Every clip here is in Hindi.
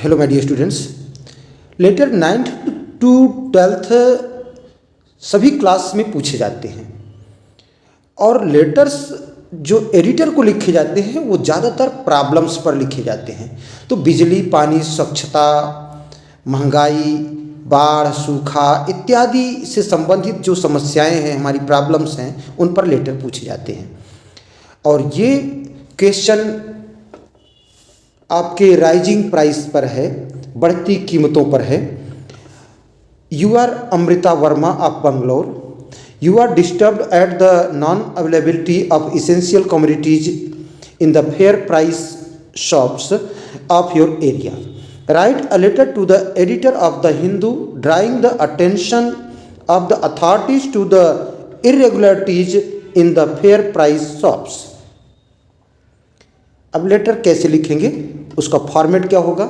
Hello my dear students, letter 9th to 12th सभी क्लास में पूछे जाते हैं और लेटर्स जो एडिटर को लिखे जाते हैं वो ज़्यादातर प्रॉब्लम्स पर लिखे जाते हैं। तो बिजली, पानी, स्वच्छता, महंगाई, बाढ़, सूखा इत्यादि से संबंधित जो समस्याएं हैं, हमारी प्रॉब्लम्स हैं, उन पर लेटर पूछे जाते हैं। और ये क्वेश्चन आपके राइजिंग प्राइस पर है, बढ़ती कीमतों पर है। You are Amrita Varma of Bangalore. You are disturbed at the non availability of essential commodities in the fair price shops of your area. Right a letter to the editor of the Hindu drawing the attention of the authorities to the irregularities in the fair price shops. अब लेटर कैसे लिखेंगे, उसका फॉर्मेट क्या होगा।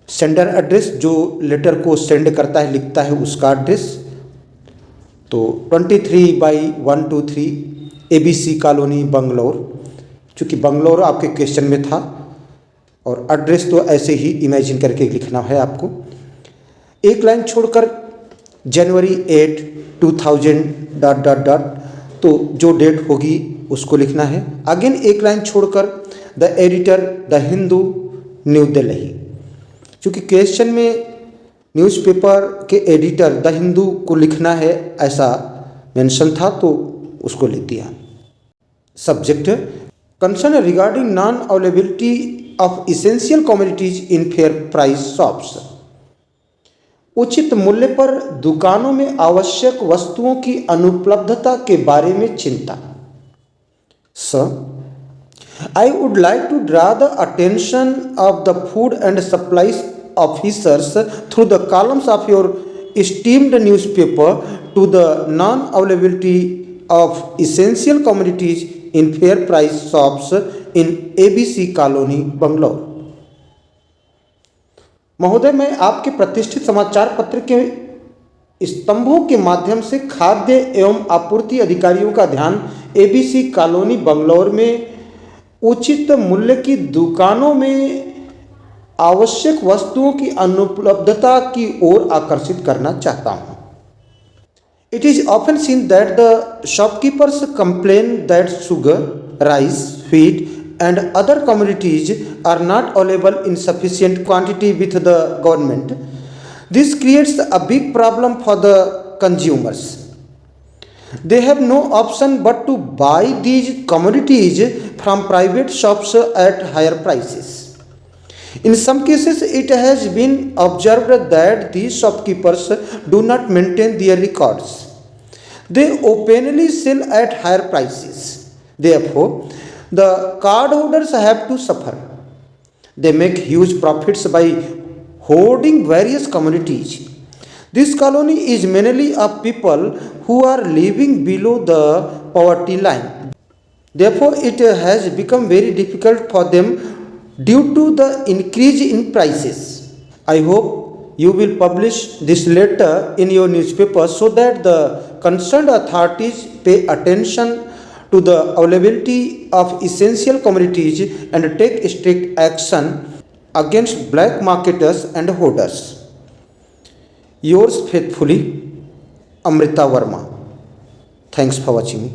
सेंडर एड्रेस, जो लेटर को सेंड करता है, लिखता है, उसका एड्रेस। तो 23/123 ABC कॉलोनी बंगलोर, चूँकि बंगलोर आपके क्वेश्चन में था और एड्रेस तो ऐसे ही इमेजिन करके लिखना है आपको। एक लाइन छोड़कर जनवरी 8, 2000 ... तो जो डेट होगी उसको लिखना है। अगेन एक लाइन छोड़कर the editor the Hindu new Delhi, क्योंकि क्वेश्चन में न्यूज़पेपर के एडिटर द हिंदू को लिखना है ऐसा मेंशन था, तो उसको लिख दिया। Subject concern regarding non availability of essential commodities in fair price shops. उचित मूल्य पर दुकानों में आवश्यक वस्तुओं की अनुपलब्धता के बारे में चिंता। Sir, I would like to draw the attention of the food and supplies officers through the columns of your esteemed newspaper to the non-availability of essential commodities in fair price shops in ABC Colony, Bangalore. महोदय, मैं आपके प्रतिष्ठित समाचार पत्र के स्तंभों के माध्यम से खाद्य एवं आपूर्ति अधिकारियों का ध्यान ABC कॉलोनी बंगलौर में उचित मूल्य की दुकानों में आवश्यक वस्तुओं की अनुपलब्धता की ओर आकर्षित करना चाहता हूं। It is often seen that the shopkeepers complain that sugar, rice, wheat and other commodities are not available in sufficient quantity with the government. This creates a big problem for the consumers. They have no option but to buy these commodities from private shops at higher prices. In some cases, it has been observed that these shopkeepers do not maintain their records. They openly sell at higher prices. Therefore, the cardholders have to suffer. They make huge profits by hoarding various commodities. This colony is mainly of people who are living below the poverty line. Therefore, it has become very difficult for them due to the increase in prices. I hope you will publish this letter in your newspaper so that the concerned authorities pay attention to the availability of essential commodities and take strict action against black marketers and hoarders. Yours faithfully, Amrita Verma. Thanks for watching me.